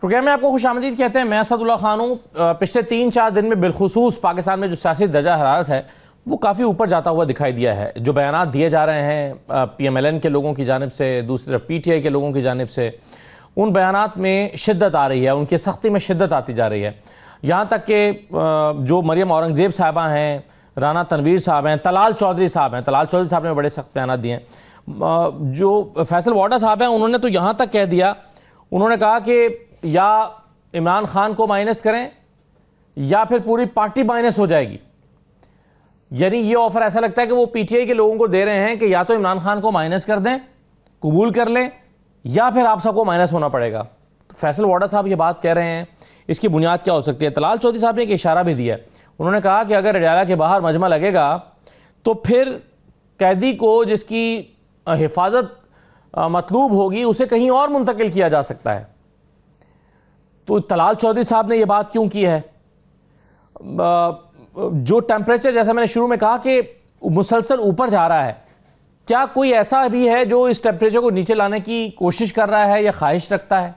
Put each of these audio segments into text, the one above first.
Programme में आपको खुशामदीद कहते हैं। मैं असदुल्ला खान हूँ। पिछले 3-4 दिन में बिलखुसूस पाकिस्तान में जो सियासी दर्जा हरारत है वो काफ़ी ऊपर जाता हुआ दिखाई दिया है। जो बयानात दिए जा रहे हैं PMLN के लोगों की जानिब से, दूसरी तरफ PTI के लोगों की जानिब से, उन बयानात में शिद्दत आ रही है, उनकी सख्ती में शिद्दत आती जा रही है। यहाँ तक कि जो मरियम औरंगज़ेब साहबा हैं, राना तनवीर साहब हैं, तलाल चौधरी साहब हैं, तलाल चौधरी साहब ने बड़े सख्त बयानात दिए हैं। जो फैसल वाडा साहब हैं उन्होंने तो यहाँ तक कह दिया, उन्होंने कहा कि या इमरान खान को माइनस करें या फिर पूरी पार्टी माइनस हो जाएगी। यानी ये ऑफर ऐसा लगता है कि वो PTI के लोगों को दे रहे हैं कि या तो इमरान खान को माइनस कर दें, कबूल कर लें, या फिर आप सबको माइनस होना पड़ेगा। तो फैसल वाडा साहब ये बात कह रहे हैं, इसकी बुनियाद क्या हो सकती है? तलाल चौधरी साहब ने एक इशारा भी दिया है। उन्होंने कहा कि अगर अडयाला के बाहर मजमा लगेगा तो फिर कैदी को जिसकी हिफाजत मतलूब होगी उसे कहीं और मुंतकिल किया जा सकता है। तो तलाल चौधरी साहब ने यह बात क्यों की है? जो टेम्परेचर, जैसा मैंने शुरू में कहा कि मुसलसल ऊपर जा रहा है, क्या कोई ऐसा भी है जो इस टेम्परेचर को नीचे लाने की कोशिश कर रहा है या ख्वाहिश रखता है?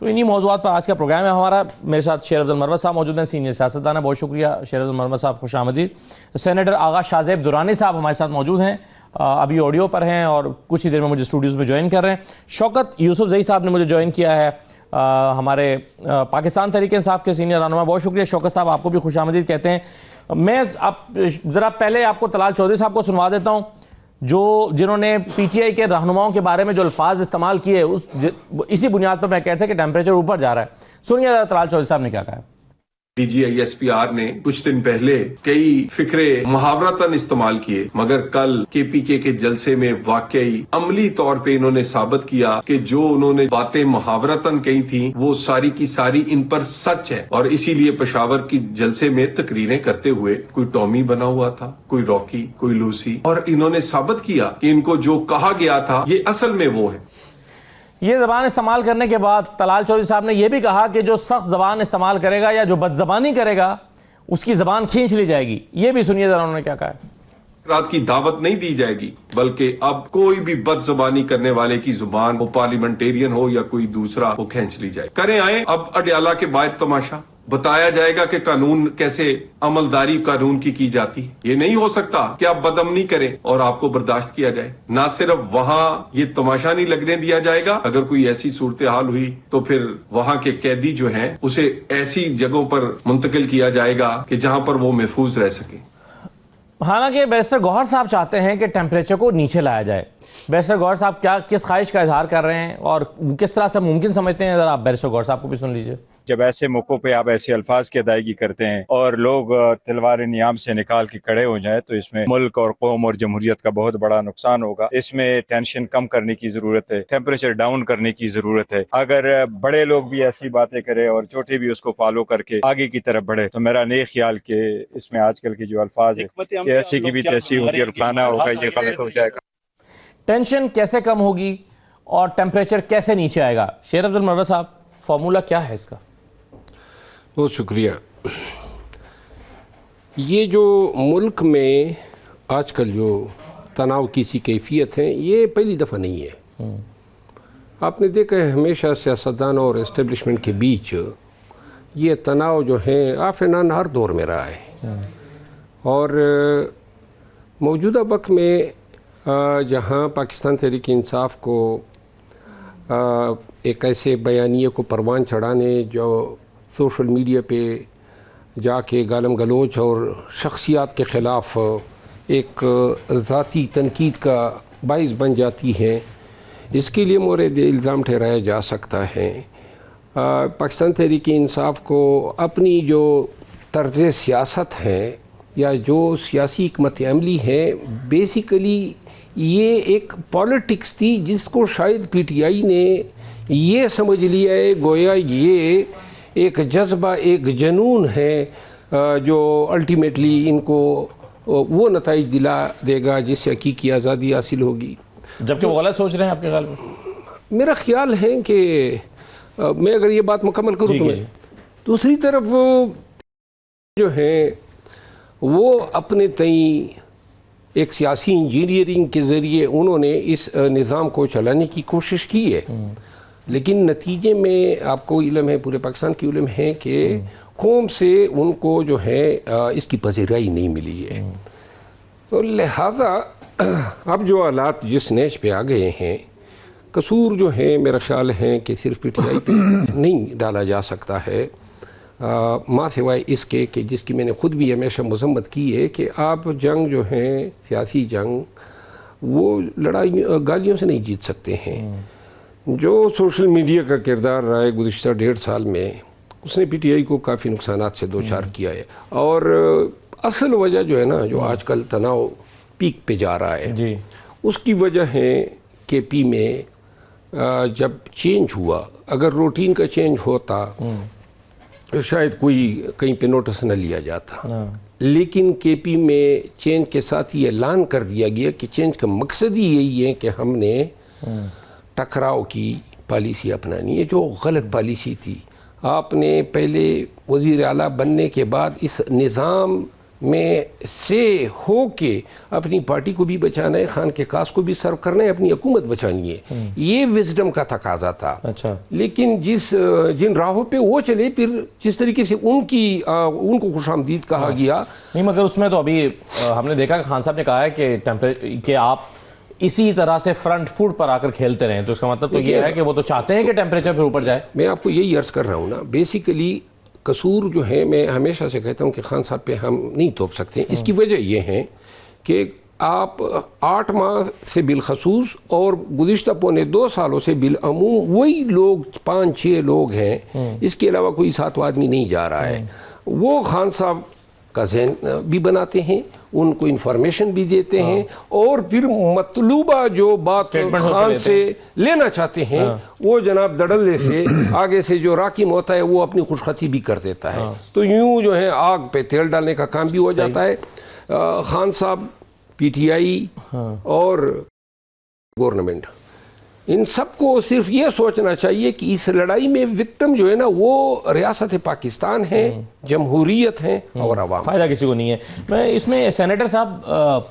तो इन्हीं मौज़ूआत पर आज का प्रोग्राम है हमारा। मेरे साथ शेर अफजल मरवत साहब मौजूद हैं, सीनियर सियासतदान है। बहुत शुक्रिया शेर अफजल मरवत साहब, खुश आमदीद। सेनेटर आगा शाहजेब दुरानी साहब हमारे साथ मौजूद हैं, अभी ऑडियो पर हैं और कुछ ही देर में मुझे स्टूडियोज़ में ज्वाइन कर रहे हैं। शौकत यूसुफजई साहब ने मुझे ज्वाइन किया है, हमारे पाकिस्तान तहरीक इंसाफ के सीनियर रहनुमा। बहुत शुक्रिया शौकत साहब, आपको भी खुश आमदीद कहते हैं। मैं ज़रा पहले आपको तलाल चौधरी साहब को सुनवा देता हूँ, जिन्होंने PTI के रहनुमाओं के बारे में जो अल्फाज इस्तेमाल किए, इसी बुनियाद पर मैं कहता कि टेम्परेचर ऊपर जा रहा है। सुनिए तलाल चौधरी साहब ने क्या कहा है। DGI SPR ने कुछ दिन पहले कई फिक्रे मुहावरतन इस्तेमाल किए, मगर कल KPK के जलसे में वाकई अमली तौर पे इन्होंने साबित किया कि जो उन्होंने बातें मुहावरतन कही थी वो सारी की सारी इन पर सच है। और इसीलिए पेशावर की जलसे में तकरीरें करते हुए कोई टॉमी बना हुआ था, कोई रॉकी, कोई लूसी, और इन्होंने साबित किया कि इनको जो कहा गया था ये असल में वो है। ये ज़बान इस्तेमाल करने के बाद तलाल चौधरी साहब ने यह भी कहा कि जो सख्त ज़बान इस्तेमाल करेगा या जो बदज़बानी करेगा उसकी ज़बान खींच ली जाएगी। ये भी सुनिए ज़रा उन्होंने क्या कहा है। रात की दावत नहीं दी जाएगी, बल्कि अब कोई भी बदज़बानी करने वाले की जुबान, वो पार्लियामेंटेरियन हो या कोई दूसरा, वो खींच ली जाए। करें आए अब अडयाला के बाहर तमाशा, बताया जाएगा कि कानून कैसे अमलदारी कानून की जाती है। ये नहीं हो सकता कि आप बदअमनी करें और आपको बर्दाश्त किया जाए। ना सिर्फ वहां ये तमाशा नहीं लगने दिया जाएगा, अगर कोई ऐसी सूरत हाल हुई तो फिर वहां के कैदी जो हैं उसे ऐसी जगहों पर मुंतकिल किया जाएगा कि जहां पर वो महफूज रह सके। हालांकि बैरिस्टर गौहर साहब चाहते हैं कि टेम्परेचर को नीचे लाया जाए। बैरिस्टर गौहर साहब किस ख्वाहिश का इजहार कर रहे हैं और किस तरह से मुमकिन समझते हैं? ज़रा आप बैरिस्टर गौहर साहब को भी सुन लीजिए। जब ऐसे मौक़ों पे आप ऐसे अल्फाज की अदायगी करते हैं और लोग तलवार नियाम से निकाल के खड़े हो जाएं तो इसमें मुल्क और कौम और जमहूरियत का बहुत बड़ा नुकसान होगा। इसमें टेंशन कम करने की जरूरत है, टेम्परेचर डाउन करने की जरूरत है। अगर बड़े लोग भी ऐसी बातें करें और छोटे भी उसको फॉलो करके आगे की तरफ बढ़े तो मेरा नहीं ख्याल कि इसमें आजकल की जो अल्फाज है ऐसी की भी तैसी होगी और फलाना होगा, ये गलत हो जाएगा। टेंशन कैसे कम होगी और टेम्परेचर कैसे नीचे आएगा? शेर अफजल मरवत साहब, फॉर्मूला क्या है इसका? बहुत शुक्रिया। ये जो मुल्क में आजकल जो तनाव की सी कैफियत है ये पहली दफ़ा नहीं है। आपने देखा है हमेशा सियासतदान और इस्टेब्लिशमेंट के बीच ये तनाव जो है ऑफ एंड ऑन हर दौर में रहा है। और मौजूदा वक्त में जहाँ पाकिस्तान तहरीक इंसाफ को एक ऐसे बयानिए को परवान चढ़ाने जो सोशल मीडिया पे जाके गालम गलोच और शख्सियात के ख़िलाफ़ एक ज़ाती तनकीद का बाइस बन जाती है, इसके लिए मोरद इल्ज़ाम ठहराया जा सकता है। पाकिस्तान तहरीक इंसाफ को अपनी जो तर्ज़ सियासत है या जो सियासी हिकमत अमली है, बेसिकली ये एक पॉलिटिक्स थी जिसको शायद PTI ने ये समझ लिया है गोया ये एक जज्बा, एक जनून है जो अल्टीमेटली इनको वो नताइज दिला देगा जिससे हकीकी आज़ादी हासिल होगी। जबकि वो गलत सोच रहे हैं आपके ख्याल में? मेरा ख्याल है कि मैं अगर ये बात मुकम्मल करूँ तो मैं दूसरी तरफ जो है वो अपने तई एक सियासी इंजीनियरिंग के ज़रिए उन्होंने इस निज़ाम को चलाने की कोशिश की है। लेकिन नतीजे में आपको इल्म है, पूरे पाकिस्तान की इल्म है कि कौम से उनको जो है इसकी पजीराई नहीं मिली है। तो लिहाजा अब जो हालात जिस नेच पे आ गए हैं, कसूर जो है मेरा ख्याल है कि सिर्फ पीटीआई पे नहीं डाला जा सकता है, माँ सिवाय इसके कि जिसकी मैंने ख़ुद भी हमेशा मजम्मत की है कि आप जंग जो है सियासी जंग वो लड़ाई गालियों से नहीं जीत सकते हैं। जो सोशल मीडिया का किरदार रहा है गुज़िश्ता 1.5 साल में, उसने पीटीआई को काफ़ी नुकसानात से दो चार किया है। और असल वजह जो है ना, जो आजकल तनाव पीक पे जा रहा है जी, उसकी वजह है के पी में जब चेंज हुआ, अगर रूटीन का चेंज होता तो शायद कोई कहीं पे नोटिस न लिया जाता, लेकिन केपी में चेंज के साथ ये ऐलान कर दिया गया कि चेंज का मकसद ही यही है कि हमने टकराव की पॉलिसी अपनानी है, जो गलत पॉलिसी थी। आपने पहले वज़ीर आला बनने के बाद इस निज़ाम में से हो के अपनी पार्टी को भी बचाना है, खान के कास को भी सर्व करना है, अपनी हुकूमत बचानी है। ये विजडम का तकाजा था। अच्छा, लेकिन जिन राहों पे वो चले, फिर जिस तरीके से उनको खुशामदीद कहा गया, नहीं मगर उसमें तो अभी हमने देखा कि खान साहब ने कहा है कि आप इसी तरह से फ्रंट फुट पर आकर खेलते रहें, तो इसका मतलब तो ये है कि वो तो चाहते हैं कि टेम्परेचर फिर ऊपर जाए। मैं आपको यही अर्ज कर रहा हूँ ना, बेसिकली कसूर जो है, मैं हमेशा से कहता हूँ कि खान साहब पे हम नहीं थोप सकते। इसकी वजह यह है कि आप 8 माह से बिलखसूस और गुज़िश्ता पौने 2 सालों से बिलअमूम वही लोग 5-6 लोग हैं, इसके अलावा कोई 7वां आदमी नहीं जा रहा है। वो खान साहब का जहन भी बनाते हैं, उनको इंफॉर्मेशन भी देते हैं, और फिर मतलूबा जो बात खान से लेना चाहते हैं वो जनाब दड़ल्ले से आगे से जो राकिम होता है वो अपनी खुशखती भी कर देता है। तो यूं जो है आग पे तेल डालने का काम भी हो जाता है। खान साहब, पीटीआई और गवर्नमेंट, इन सबको सिर्फ ये सोचना चाहिए कि इस लड़ाई में विक्टिम जो है ना वो रियासत पाकिस्तान है, जमहूरियत है और अवाम। फ़ायदा किसी को नहीं है। मैं इसमें सेनेटर साहब,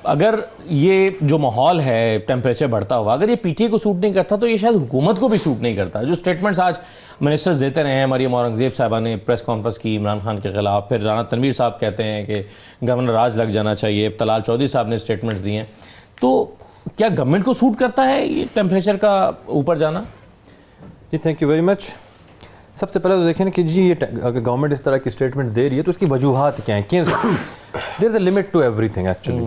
अगर ये जो माहौल है टेम्परेचर बढ़ता हुआ, अगर ये पीटीआई को सूट नहीं करता तो ये शायद हुकूमत को भी सूट नहीं करता। जो स्टेटमेंट्स आज मिनिस्टर्स देते रहे हैं, मरियम औरंगज़ेब साहबा ने प्रेस कॉन्फ्रेंस की इमरान खान के ख़िलाफ़, फिर राना तनवीर साहब कहते हैं कि गवर्नर राज लग जाना चाहिए, तलाल चौधरी साहब ने स्टेटमेंट्स दिए हैं, तो क्या गवर्नमेंट को सूट करता है ये टेम्परेचर का ऊपर जाना? जी, थैंक यू वेरी मच। सबसे पहले तो देखें कि जी ये अगर गवर्नमेंट इस तरह की स्टेटमेंट दे रही है तो उसकी वजूहात क्या हैं, क्यों? There is a limit to everything actually.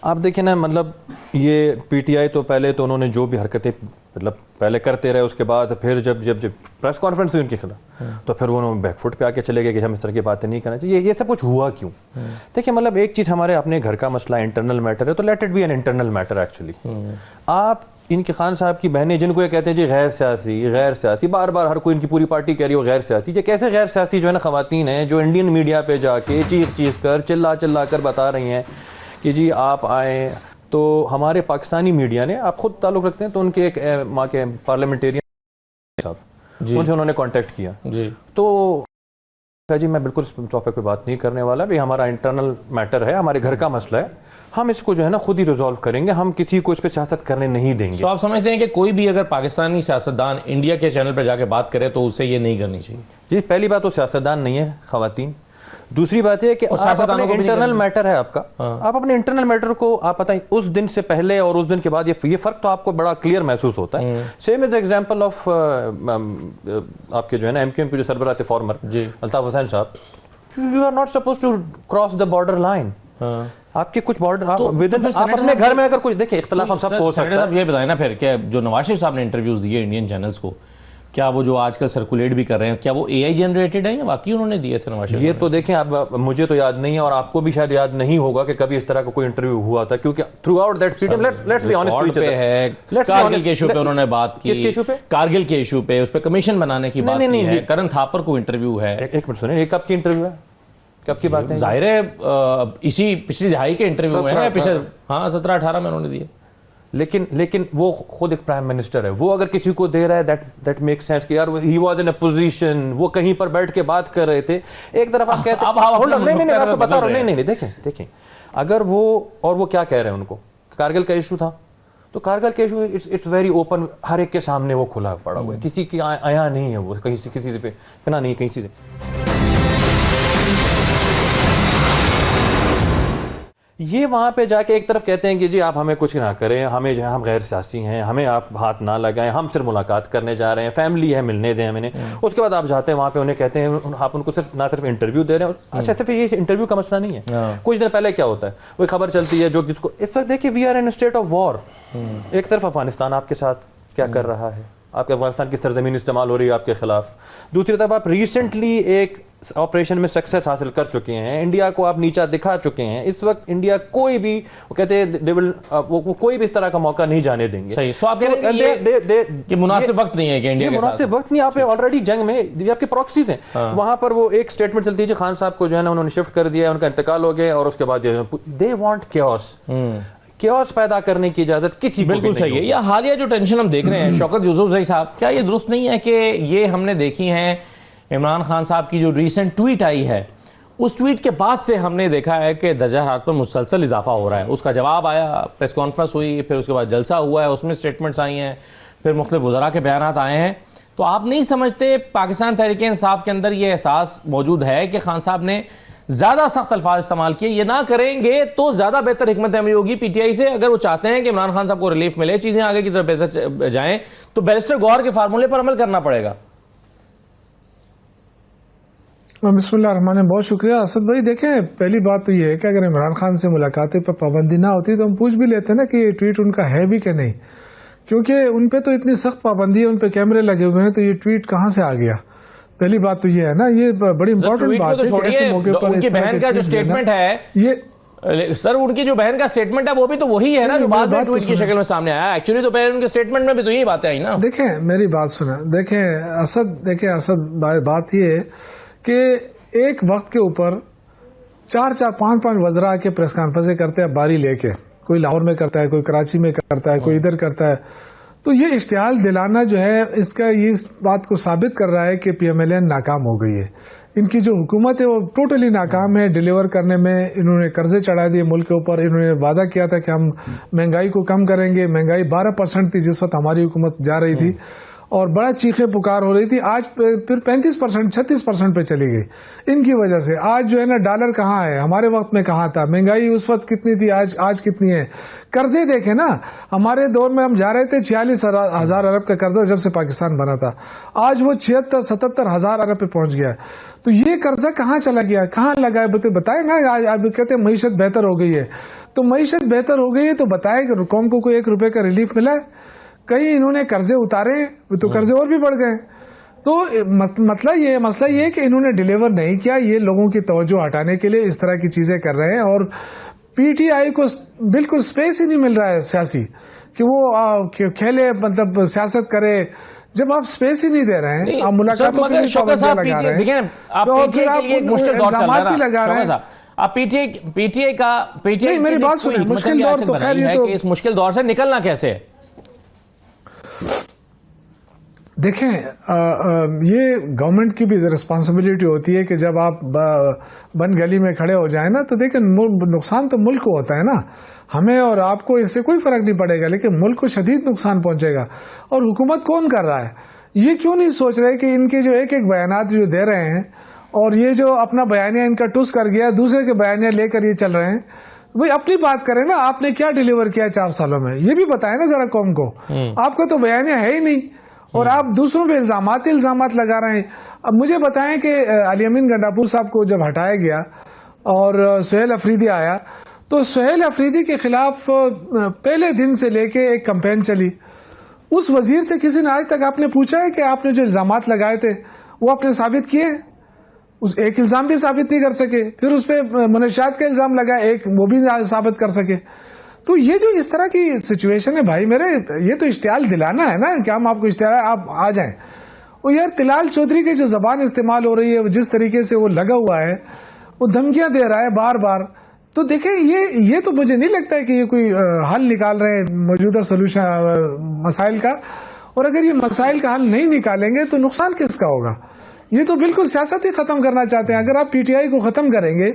आप देखें ना, मतलब ये पीटीआई तो पहले तो उन्होंने जो भी हरकतें मतलब पहले करते रहे, उसके बाद फिर जब प्रेस कॉन्फ्रेंस हुई उनके खिलाफ तो फिर वो बैकफुट पे आके चले गए कि हम इस तरह की बातें नहीं करना चाहिए। ये सब कुछ हुआ क्यों? देखिए, मतलब एक चीज़ हमारे अपने घर का मसला इंटरनल मैटर है, तो let it be an internal matter actually. आप इनके खान साहब की बहनें जिनको ये कहते हैं जी गैर सियासी, बार बार हर कोई इनकी पूरी पार्टी कह रही हो गैर सियासी, ये कैसे गैर सियासी जो है ना खवातीन हैं जो इंडियन मीडिया पे जाके चीख कर चिल्ला कर बता रही हैं कि जी आप आए। तो हमारे पाकिस्तानी मीडिया ने, आप खुद ताल्लुक़ रखते हैं, तो उनके एक माँ के पार्लियामेंटेरियन साहब, मुझे उन्होंने कांटेक्ट किया जी, तो जी मैं बिल्कुल इस टॉपिक पे बात नहीं करने वाला, भाई हमारा इंटरनल मैटर है, हमारे घर का मसला है, हम इसको जो है ना खुद ही रिजॉल्व करेंगे, हम किसी को इस पे सियासत करने नहीं देंगे। तो आप समझते हैं कि कोई भी अगर पाकिस्तानी सियासतदान इंडिया के चैनल पर जाके बात करे तो उससे ये नहीं करनी चाहिए? जी, पहली बात तो सियासतदान नहीं है खवातीन। दूसरी बात है कि आप अपने इंटरनल मैटर है आपका, आप अपने इंटरनल मैटर को आप पता है उस दिन से पहले और उस दिन के बाद ये फर्क तो आपको बड़ा क्लियर महसूस होता है। सेम इज एग्जांपल ऑफ आपके जो है ना एमक्यूएम के जो सरबराह थे farmer Altaf Hussain sahab, you are not supposed to cross the border line. आपके कुछ बॉर्डर आप अपने घर में अगर कुछ देखें, इख्तिलाफ हम सबको हो सकता है। ये बताएं ना फिर, क्या जो नवाज शरीफ साहब ने इंटरव्यूज दिए इंडियन चैनल्स को, क्या वो जो आजकल सर्कुलेट भी कर रहे हैं, क्या वो एआई जनरेटेड है या वाकई उन्होंने दिए थे नवाज शरीफ? ये तो देखें, आप मुझे तो याद नहीं है और आपको भी शायद याद नहीं होगा कि कभी इस तरह का कोई इंटरव्यू हुआ था, क्योंकि throughout that period let's be honest to each other है। कारगिल के इशू पे उन्होंने बात की, किसके इशू पे? कारगिल के इशू पे, उस पे कमीशन बनाने की बात की है। करण थापर को इंटरव्यू है। एक मिनट सुनिए, कब की इंटरव्यू है, कब की बात है? जाहिर है इसी पिछली दिहाई के इंटरव्यू में, पिछले 17-18 में उन्होंने दिए। लेकिन वो खुद एक प्राइम मिनिस्टर है, वो अगर किसी को दे रहा है दैट मेक्स सेंस कि यार he was in a position, वो कहीं पर बैठ के बात कर रहे थे। एक तरफ आप कहते हैं नहीं मैं आपको बता रहा हूं, नहीं देखें अगर वो, और वो क्या कह रहे हैं, उनको कारगिल का इशू था तो कारगिल के इशू इट्स वेरी ओपन, हर एक के सामने वो खुला पड़ा हुआ है, किसी की आया नहीं है, वो कहीं से किसी से पना नहीं कहीं से। ये वहाँ पे जाके एक तरफ कहते हैं कि जी आप हमें कुछ ना करें, हमें जो है हम गैर सियासी हैं, हमें आप हाथ ना लगाएं, हम सिर्फ मुलाकात करने जा रहे हैं, फैमिली है मिलने दें हमें। उसके बाद आप जाते हैं वहाँ पे, उन्हें कहते हैं आप उनको ना सिर्फ इंटरव्यू दे रहे हैं। अच्छा, सिर्फ ये इंटरव्यू का मसला नहीं है, कुछ दिन पहले क्या होता है वही खबर चलती है जो जिसको इस वक्त देखिए we are in state of war. एक तरफ अफगानिस्तान आपके साथ क्या कर रहा है, आपके अफगानिस्तान की सरजमीन इस्तेमाल हो रही है आपके खिलाफ, दूसरी तरफ आप रिसेंटली एक ऑपरेशन में सक्सेस हासिल कर चुके हैं, इंडिया को आप नीचा दिखा चुके हैं। इस वक्त इंडिया कोई भी, वो कहते हैं वो कोई भी इस तरह का मौका नहीं जाने देंगे। सही, सो आप कह रहे हैं कि मुनासिब वक्त नहीं है कि इंडिया के साथ, मुनासिब वक्त नहीं, आप ऑलरेडी जंग में, ये आपके प्रॉक्सीज हैं। वहां पर वो एक स्टेटमेंट चलती है, खान साहब को जो है ना उन्होंने शिफ्ट कर दिया, उनका इंतकाल हो गया, और उसके बाद दे वांट chaos पैदा करने की इजाजत किसी को बिल्कुल सही है। या हालिया जो टेंशन हम देख रहे हैं शौकत यूसुफजई साहब, क्या ये दुरुस्त नहीं है कि ये हमने देखी हैं इमरान खान साहब की जो रीसेंट ट्वीट आई है, उस ट्वीट के बाद से हमने देखा है कि दर्जा हरारत पर मुसलसल इजाफा हो रहा है। उसका जवाब आया, प्रेस कॉन्फ्रेंस हुई, फिर उसके बाद जलसा हुआ है, उसमें स्टेटमेंट्स आई हैं, फिर मुख्तलिफ वज़रा के बयानात आए हैं। तो आप नहीं समझते पाकिस्तान तहरीक-ए-इंसाफ के अंदर ये एहसास मौजूद है कि खान साहब ने ज़्यादा सख्त अल्फाज इस्तेमाल किए, ये ना करेंगे तो ज़्यादा बेहतर हिकमत अमली होगी पीटीआई से। अगर वो चाहते हैं कि इमरान खान साहब को रिलीफ मिले, चीज़ें आगे की तरफ बेहतर जाएं, तो बैरिस्टर गौहर के फार्मूले पर अमल करना पड़ेगा। बिस्मिल्लाह रहमान, बहुत शुक्रिया असद भाई। देखें, पहली बात तो ये है कि अगर इमरान खान से मुलाकातें पर पाबंदी ना होती तो हम पूछ भी लेते ना कि ये ट्वीट उनका है भी कि नहीं, क्योंकि उन पे तो इतनी सख्त पाबंदी है, उन पे कैमरे लगे हुए हैं, तो ये ट्वीट कहाँ से आ गया? पहली बात तो ये है ना, ये बड़ी इंपॉर्टेंट बात है कि ऐसे मौके पर उनकी बहन का जो स्टेटमेंट है, ये सर उनकी जो बहन का स्टेटमेंट है वो भी तो वही है ना जो बाद में ट्वीट की शक्ल में सामने आया। एक्चुअली तो पहले उनके स्टेटमेंट में भी तो यही बातें आई ना। देखें, मेरी बात सुना, देखें असद, बात ये है कि एक वक्त के ऊपर 4-4, 5-5 वज़रा के प्रेस कॉन्फ्रेंस करते हैं बारी लेके, कोई लाहौर में करता है, कोई कराची में करता है, कोई इधर करता है। तो ये इश्तिहाल दिलाना जो है, इसका ये इस बात को साबित कर रहा है कि पीएमएलएन नाकाम हो गई है। इनकी जो हुकूमत है वो टोटली नाकाम है डिलीवर करने में। इन्होंने कर्जे चढ़ा दिए मुल्क के ऊपर। इन्होंने वादा किया था कि हम महंगाई को कम करेंगे। महंगाई 12% थी जिस वक्त हमारी हुकूमत जा रही थी, और बड़ा चीखे पुकार हो रही थी। आज फिर 35%, 36% पे चली गई इनकी वजह से। आज जो है ना, डॉलर कहाँ है, हमारे वक्त में कहाँ था, महंगाई उस वक्त कितनी थी, आज कितनी है। कर्जे देखे ना, हमारे दौर में हम जा रहे थे 46,000 अरब का कर्जा जब से पाकिस्तान बना था, आज वो 76-77 हज़ार अरब पे पहुंच गया है। तो ये कर्जा कहाँ चला गया, कहाँ लगा है? बताए ना। आज कहते हैं मईशत बेहतर हो गई है, तो मईशत बेहतर हो गई है तो बताए कि कौम को कोई 1 रुपए का रिलीफ मिला है? कहीं इन्होंने कर्जे उतारे तो कर्जे और भी बढ़ गए। तो मसला ये है कि इन्होंने डिलीवर नहीं किया। ये लोगों की तवज्जो हटाने के लिए इस तरह की चीजें कर रहे हैं, और पीटीआई को बिल्कुल स्पेस ही नहीं मिल रहा है सियासी कि वो खेले, मतलब सियासत करे। जब आप स्पेस ही नहीं दे रहे हैं, आप मुलाकातों पर भी पाबंदी लगा रहे हैं, तो फिर आप इल्जामात भी लगा रहे हैं। आप पीटीआई नहीं, मेरी बात सुनिए, मुश्किल दौर तो खैर ये तो, इस मुश्किल दौर से निकलना कैसे है? देखें, ये गवर्नमेंट की भी रिस्पांसिबिलिटी होती है कि जब आप बन गली में खड़े हो जाए ना, तो देखें नुकसान तो मुल्क को होता है ना, हमें और आपको इससे कोई फर्क नहीं पड़ेगा, लेकिन मुल्क को शदीद नुकसान पहुंचेगा। और हुकूमत कौन कर रहा है? ये क्यों नहीं सोच रहे कि इनके जो एक एक बयानात जो दे रहे हैं, और ये जो अपना बयानिया इनका टूस कर गया, दूसरे के बयानिया लेकर ये चल रहे हैं। भाई अपनी बात करें ना, आपने क्या डिलीवर किया 4 सालों में, ये भी बताएं ना जरा कौम को। आपका तो बयानिया है ही नहीं, और आप दूसरों पे इल्जामात लगा रहे हैं। अब मुझे बताएं कि अली अमीन गंडापुर साहब को जब हटाया गया और सुहेल अफरीदी आया, तो सुहेल अफरीदी के खिलाफ पहले दिन से लेके एक कैंपेन चली। उस वजीर से किसी ने आज तक आपने पूछा है कि आपने जो इल्जामात लगाए थे वो आपने साबित किए? उस एक इल्जाम भी साबित नहीं कर सके। फिर उस पर मनशियात का इल्जाम लगा, एक वो भी साबित कर सके। तो ये जो इस तरह की सिचुएशन है भाई मेरे, ये तो इश्तियाल दिलाना है ना कि हम आपको इश्तियाल, आप आ जाएं। और यार तिलाल चौधरी की जो जबान इस्तेमाल हो रही है, जिस तरीके से वो लगा हुआ है, वो धमकियां दे रहा है बार बार, तो देखें ये तो मुझे नहीं लगता है कि ये कोई हल निकाल रहे हैं मौजूदा सोल्यूशन मसाइल का। और अगर ये मसाइल का हल नहीं निकालेंगे तो नुकसान किसका होगा? ये तो बिल्कुल सियासत ही खत्म करना चाहते हैं। अगर आप पीटीआई को खत्म करेंगे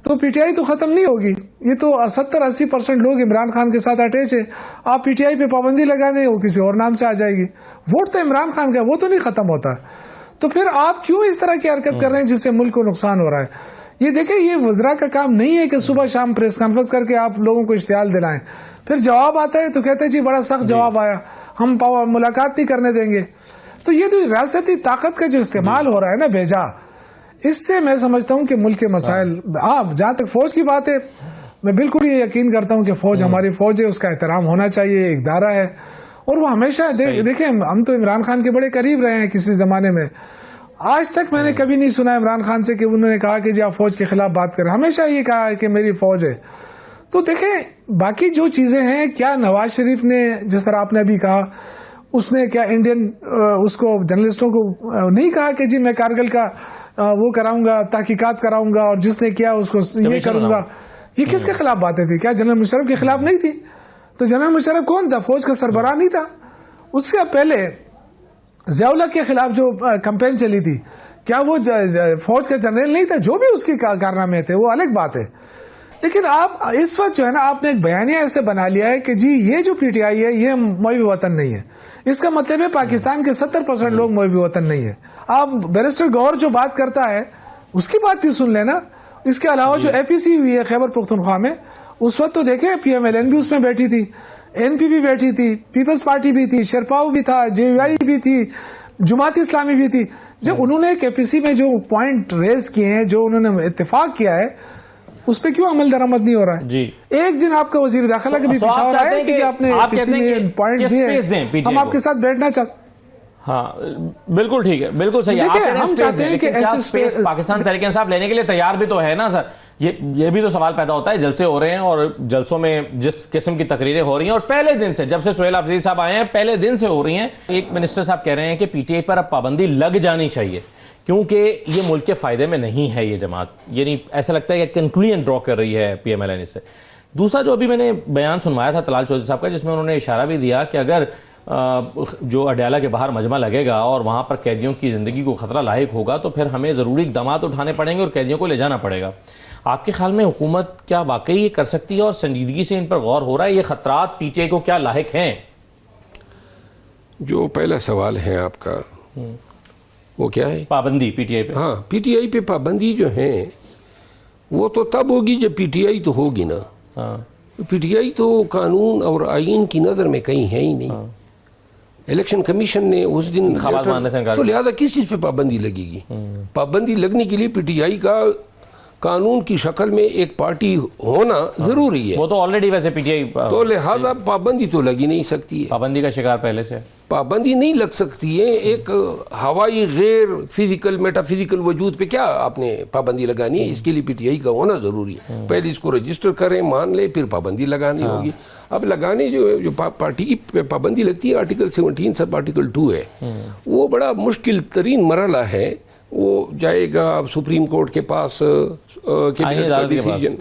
तो पीटीआई तो खत्म नहीं होगी, ये तो 70-80% लोग इमरान खान के साथ अटैच है। आप पीटीआई पे पाबंदी लगा दें, वो किसी और नाम से आ जाएगी। वोट तो इमरान खान का, वो तो नहीं खत्म होता। तो फिर आप क्यों इस तरह की हरकत कर रहे हैं जिससे मुल्क को नुकसान हो रहा है? ये देखें, ये वज़रा का काम नहीं है कि सुबह शाम प्रेस कॉन्फ्रेंस करके आप लोगों को इश्तिहाल दिलाएं, फिर जवाब आता है तो कहते हैं जी बड़ा सख्त जवाब आया, हम मुलाकात नहीं करने देंगे। तो ये तो रियासती ताकत का जो इस्तेमाल हो रहा है ना बेजा, इससे मैं समझता हूं कि मुल्क के मसाइल। हाँ, जहां तक फौज की बात है, मैं बिल्कुल ये यकीन करता हूं कि फौज हमारी फौज है, उसका एहतराम होना चाहिए, एक दायरा है, और वो हमेशा देखें, हम तो इमरान खान के बड़े करीब रहे हैं किसी जमाने में। आज तक मैंने कभी नहीं सुना इमरान खान से कि उन्होंने कहा कि जी आप फौज के खिलाफ बात करें। हमेशा ये कहा है कि मेरी फौज है। तो देखें, बाकी जो चीजें हैं, क्या नवाज शरीफ ने, जिस तरह आपने अभी कहा, उसने क्या इंडियन उसको जर्नलिस्टों को नहीं कहा कि जी मैं कारगिल का वो कराऊंगा, तहकीकात कराऊंगा, और जिसने किया उसको ये करूंगा? ये किसके खिलाफ बातें थी? क्या जनरल मुशर्रफ के खिलाफ नहीं थी? तो जनरल मुशर्रफ कौन था? फौज का सरबराह नहीं था? उससे पहले ज़ियाउल हक के खिलाफ जो कैंपेन चली थी, क्या वो फौज का जनरल नहीं था? जो भी उसके कारनामे थे वो अलग बात है। लेकिन आप इस वक्त जो है ना, आपने एक बयानिया ऐसे बना लिया है कि जी ये जो पीटीआई है ये मुहब्बे वतन नहीं है। इसका मतलब है पाकिस्तान के 70% लोग मुहब्बे वतन नहीं है। आप बैरिस्टर गौहर जो बात करता है उसकी बात भी सुन लेना। इसके अलावा जो एपीसी हुई है खैबर पख्तूनख्वा में, उस वक्त तो देखे पीएमएलएन भी उसमें बैठी थी, एनपी भी बैठी थी, पीपल्स पार्टी भी थी, शेरपाओ भी था, जेयूआई भी थी, जुमात इस्लामी भी थी। जब उन्होंने केपीसी में जो पॉइंट रेज किए हैं, जो उन्होंने इत्तेफाक किया है, उस पर क्यों अमल दरामद नहीं हो रहा है? जी, एक दिन आपका वजीर दाखिला कभी पेशावर आया कि आपने एपीसी में पॉइंट दिए, हम आपके साथ बैठना चाहते। हाँ बिल्कुल ठीक है, बिल्कुल सही है। हम चाहते हैं कि ऐसे स्पेस पाकिस्तान तरीके से आप लेने के लिए तैयार भी तो है ना सर? ये भी तो सवाल पैदा होता है। जलसे हो रहे हैं और जलसों में जिस किस्म की तकरीरें हो रही हैं, और पहले दिन से, जब से सुहेल अफरीदी साहब आए हैं, पहले दिन से हो रही हैं। एक मिनिस्टर साहब कह रहे हैं कि पीटीआई पर अब पाबंदी लग जानी चाहिए क्योंकि ये मुल्क के फायदे में नहीं है ये जमात। ये नहीं, ऐसा लगता है कि कंक्लूजन ड्रॉ कर रही है पीएमएलएन इससे। दूसरा जो अभी मैंने बयान सुनवाया था तलाल चौधरी साहब का, जिसमें उन्होंने इशारा भी दिया कि अगर जो अडयाला के बाहर मजमा लगेगा और वहाँ पर कैदियों की ज़िंदगी को ख़तरा लायक होगा तो फिर हमें ज़रूरी इक़दामात उठाने पड़ेंगे और कैदियों को ले जाना पड़ेगा। आपके ख्याल में हुकूमत क्या वाकई ये कर सकती है और संजीदगी से इन पर गौर हो रहा है? ये ख़तरात पीटीआई को क्या लायक हैं? जो पहला सवाल है आपका वो क्या है? पाबंदी पीटीआई पे। हाँ, पीटीआई पे पाबंदी जो है वो तो तब होगी जब पीटीआई तो होगी ना। हाँ। पीटीआई तो कानून और आईन की नज़र में कहीं है ही नहीं। हाँ। इलेक्शन कमीशन ने उस दिन तो लिहाजा किस चीज़ पे पाबंदी लगेगी? पाबंदी लगने के लिए पीटीआई का कानून की शक्ल में एक पार्टी होना जरूरी है। वो तो ऑलरेडी वैसे पीटीआई, तो लिहाजा पाबंदी तो लगी नहीं सकती है। पाबंदी का शिकार पहले से पाबंदी नहीं लग सकती है। एक हवाई गैर फिजिकल मेटाफिजिकल वजूद पे क्या आपने पाबंदी लगानी है? इसके लिए पीटीआई का होना जरूरी है। पहले इसको रजिस्टर करें, मान ले, फिर पाबंदी लगानी होगी। अब लगाने जो पार्टी की पाबंदी लगती है, आर्टिकल 17 सब आर्टिकल 2 है, वो बड़ा मुश्किल तरीन मरहला है। वो जाएगा अब सुप्रीम कोर्ट के पास, कैबिनेट का डिसीजन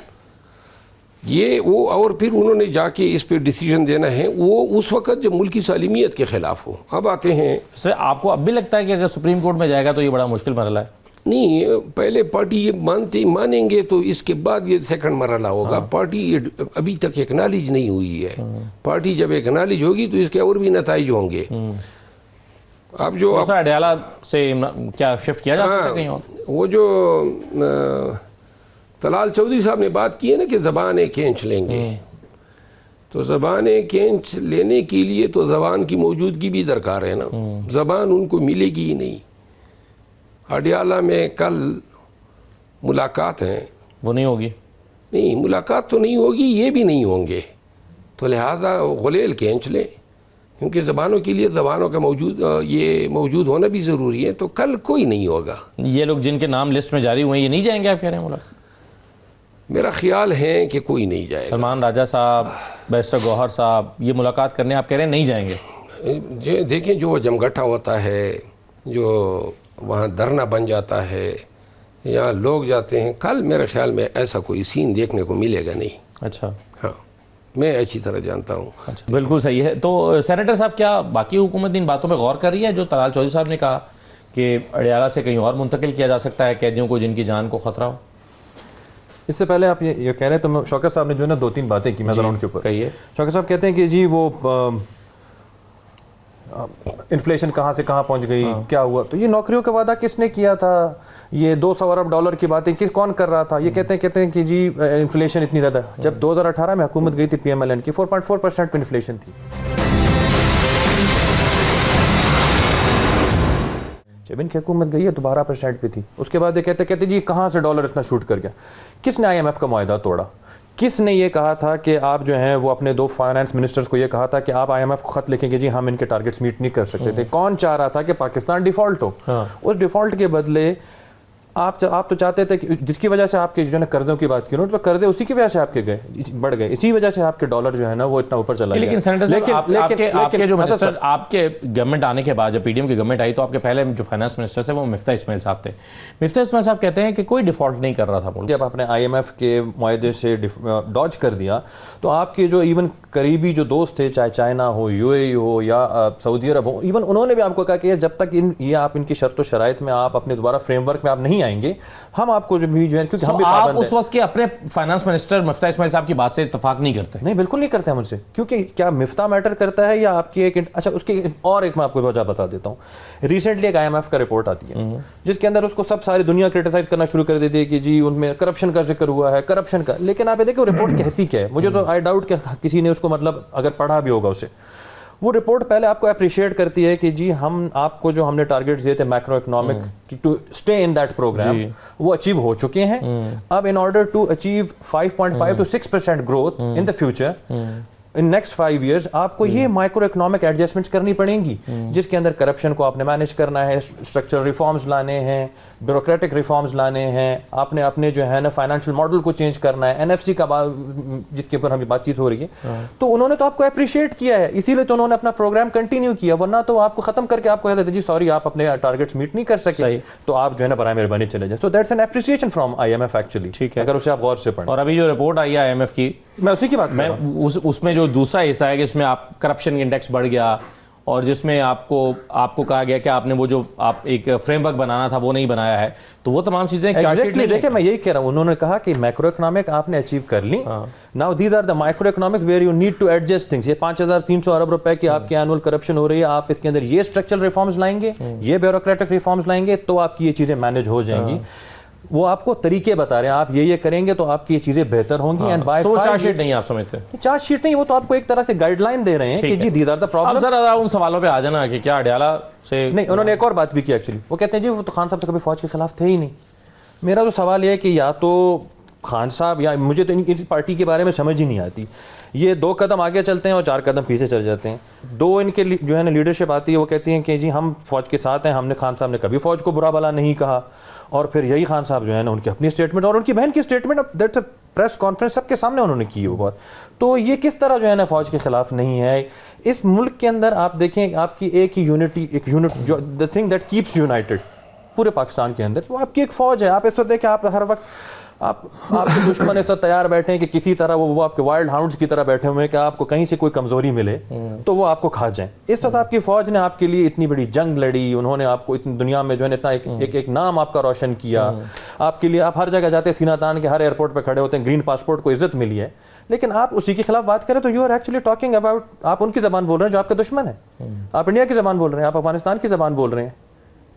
ये वो, और फिर उन्होंने जाके इस पे डिसीजन देना है, वो उस वक्त जब मुल्क की सालिमियत के खिलाफ हो। अब आते हैं सर, आपको अब भी लगता है कि अगर सुप्रीम कोर्ट में जाएगा तो ये बड़ा मुश्किल मरहला है? नहीं, पहले पार्टी ये मानेंगे तो इसके बाद ये सेकंड मरहला होगा। पार्टी ये अभी तक एक्नॉलेज नहीं हुई है। पार्टी जब एक्नॉलेज होगी तो इसके और भी नताइज होंगे। अब जो अडयाला से क्या शिफ्ट किया जा सकता है कहीं और? वो जो तलाल चौधरी साहब ने बात की है ना कि ज़बान खींच लेंगे, तो ज़बान खींच लेने के लिए तो ज़बान की मौजूदगी भी दरकार है ना। ज़बान उनको मिलेगी ही नहीं। अडयाला में कल मुलाकात है, वो नहीं होगी। नहीं, मुलाकात तो नहीं होगी, ये भी नहीं होंगे, तो लिहाजा गुलेल खींच लें, क्योंकि ज़बानों के लिए ज़बानों का मौजूद होना भी ज़रूरी है। तो कल कोई नहीं होगा। ये लोग जिनके नाम लिस्ट में जारी हुए हैं ये नहीं जाएंगे आप कह रहे हैं? मेरा ख्याल है कि कोई नहीं जाएगा। सलमान राजा साहब, बैरिस्टर गौहर साहब, ये मुलाकात करने आप कह रहे हैं नहीं जाएंगे? देखें, जो जमघटा होता है, जो वहाँ धरना बन जाता है, या लोग जाते हैं, कल मेरे ख्याल में ऐसा कोई सीन देखने को मिलेगा नहीं। अच्छा, हाँ, मैं अच्छी तरह जानता हूँ। अच्छा, बिल्कुल सही है। तो सेनेटर साहब, क्या बाकी हुकूमत इन बातों पर गौर कर रही है जो तलाल चौधरी साहब ने कहा कि अडयाला से कहीं और मुंतकिल किया जा सकता है कैदियों को जिनकी जान को खतरा हो? इससे पहले आप ये कह रहे हैं, तो शौकत साहब ने जो है ना 2-3 बातें की मेजरॉन्ड के ऊपर। कहिए। शौकत साहब कहते हैं कि जी वो इन्फ्लेशन कहाँ से कहाँ पहुंच गई, क्या हुआ, तो ये नौकरियों का वादा किसने किया था, ये 200 अरब डॉलर की बातें कौन कर रहा था। ये कहते हैं कि जी इन्फ्लेशन इतनी ज़्यादा, जब 2018 में हुकूमत गई थी PMLN की 4.4% पे इन्फ्लेशन थी। जब इनकी हुकूमत गई है तो 12% पे थी। उसके बाद ये कहते जी कहाँ से डॉलर इतना शूट कर गया। किसने IMF का मुआहदा तोड़ा, किसने ये कहा था कि आप जो हैं वो अपने 2 फाइनेंस मिनिस्टर्स को ये कहा था कि आप IMF को खत लिखेंगे जी हम इनके टारगेट्स मीट नहीं कर सकते थे। कौन चाह रहा था कि पाकिस्तान डिफॉल्ट हो। उस डिफॉल्ट के बदले आप तो चाहते थे कि जिसकी वजह से आपके जो है कर्जों की बात की तो कर्जे उसी की वजह से आपके बढ़ गए, इसी वजह से आपके डॉलर जो है ना वो इतना ऊपर चला गया। लेकिन सेनेटर साहब आपके जो मिनिस्टर, आपके गवर्नमेंट आने के बाद जब PDM की गवर्नमेंट आई तो आपके पहले जो फाइनेंस मिनिस्टर थे वो मिफ्ता इस्माइल साहब थे। मिफ्ता इस्माइल साहब कहते हैं कि कोई डिफॉल्ट नहीं कर रहा था मुल्क। जब आपने IMF के मुआहदे से डॉज कर दिया तो आपके जो इवन करीबी जो दोस्त थे, चाहे चाइना हो, UAE हो या सऊदी अरब हो, इवन उन्होंने भी आपको कहा कि जब तक ये आप इनकी शर्त व शराइत में आप अपने दोबारा फ्रेमवर्क में आप नहीं आएंगे, हम आपको जो भी क्योंकि हम भी आप उस वक्त के अपने फाइनेंस मिनिस्टर मिफ्ता इस्माइल साहब की बात से इत्तेफाक नहीं करते? नहीं, बिल्कुल नहीं करते हम उनसे, क्योंकि क्या मिफ्ता मैटर करता है या आपकी एक अच्छा उसकी और एक मैं आपको वजह बता देता हूँ। रिसेंटली एक IMF का रिपोर्ट आती है जिसके अंदर उसको सब सारी दुनिया क्रिटिसाइज करना शुरू कर देती है कि जी उनमें करप्शन का जिक्र हुआ है, करप्शन का। लेकिन आप ये देखिए रिपोर्ट कहती क्या है, मुझे तो आई डाउट कि किसी ने उसको मतलब अगर पढ़ा भी होगा उसे। वो रिपोर्ट पहले आपको अप्रिशिएट करती है कि जी हम आपको जो हमने टारगेट दिए थे macro economic to stay in that programme वो अचीव हो चुके हैं। अब in order to achieve 5.5 to 6% growth in the future in next 5 years आपको ये माइक्रो इकोनॉमिक एडजस्टमेंट्स करनी पड़ेंगी, जिसके अंदर करप्शन को आपने मैनेज करना है, स्ट्रक्चरल रिफॉर्म्स लाने हैं, ब्यूरोक्रेटिक रिफॉर्म्स लाने हैं, आपने अपने जो है ना फाइनेंशियल मॉडल को चेंज करना है, NFC का जिसके ऊपर हमें बातचीत हो रही है। तो उन्होंने तो आपको अप्रिशिएट किया है, इसीलिए तो उन्होंने अपना प्रोग्राम कंटिन्यू किया, वरना तो आपको खत्म करके आपको कहते थे जी सॉरी आप अपने टारगेट्स मीट नहीं कर सके, तो आप जो है ना बराए मेहरबानी चले जाए। So that's an appreciation from IMF actually. ठीक है, अगर उसे आप गौर से पढ़ें। और अभी जो रिपोर्ट आई है IMF की, मैं उसी की बात कर रहा हूं। उसमें जो दूसरा हिस्सा है कि इसमें आप करप्शन इंडेक्स बढ़ गया और जिसमें आपको कहा गया कि आपने वो जो आप एक फ्रेमवर्क बनाना था वो नहीं बनाया है, तो वो तमाम चीजें exactly, देखिए मैं यही कह रहा हूं, उन्होंने कहा कि मैक्रो इकोनॉमिक आपने अचीव कर ली, now these are the micro economics where you need to adjust things. ये 5300 अरब रुपए की आपकी एनुअल करप्शन हो रही है, आप इसके अंदर ये स्ट्रक्चरल रिफॉर्म्स लाएंगे, ये ब्यूरोक्रेटिक रिफॉर्म्स लाएंगे तो आपकी ये चीजें मैनेज हो जाएंगी। वो आपको तरीके बता रहे हैं, आप ये करेंगे तो आपकी ये चीजें बेहतर होंगी। एंड बाय चार्जशीट नहीं आप समझते, चार्जशीट नहीं, वो तो आपको एक तरह से गाइडलाइन दे रहे हैं कि जी दीज आर द प्रॉब्लम्स। जरा उन सवालों पे आ जाना कि क्या अडयाला से नहीं, उन्होंने एक और बात भी की एक्चुअली, वो कहते हैं जी वो तो खान साहब तो कभी फौज के खिलाफ थे ही नहीं। मेरा तो सवाल यह है कि या तो खान साहब या मुझे तो इनकी पार्टी के बारे में समझ ही नहीं आती, ये 2 कदम आगे चलते हैं और 4 कदम पीछे चल जाते हैं। 2 इनके जो है ना लीडरशिप आती है, वो कहती हैं कि जी हम फौज के साथ हैं, हमने खान साहब ने कभी फौज को बुरा भला नहीं कहा, और फिर यही खान साहब जो है ना उनकी अपनी स्टेटमेंट और उनकी बहन की statement that's a press conference सबके सामने उन्होंने की वो बात। तो ये किस तरह जो है ना फौज के खिलाफ नहीं है। इस मुल्क के अंदर आप देखें आपकी एक ही यूनिटी, एक यूनिट जो the thing that keeps United पूरे पाकिस्तान के अंदर, वो आपकी एक फौज है। आप इस वक्त देखें, आप हर वक्त आपके दुश्मन ऐसा तैयार बैठे हैं कि किसी तरह वो आपके वाइल्ड हाउंड्स की तरह बैठे हुए हैं कि आपको कहीं से कोई कमजोरी मिले तो वो आपको खा जाए। इस वक्त आपकी फौज ने आपके लिए इतनी बड़ी जंग लड़ी, उन्होंने आपको इतनी दुनिया में जो है इतना एक नाम आपका रोशन किया, आपके लिए आप हर जगह जाते सीना तान के हर एयरपोर्ट पे खड़े होते हैं, ग्रीन पासपोर्ट को इज्जत मिली है। लेकिन आप उसी के खिलाफ बात करें तो you are actually talking about, आप उनकी जबान बोल रहे हैं जो आपके दुश्मन है, आप इंडिया की जबान बोल रहे हैं, आप अफगानिस्तान की जबान बोल रहे हैं,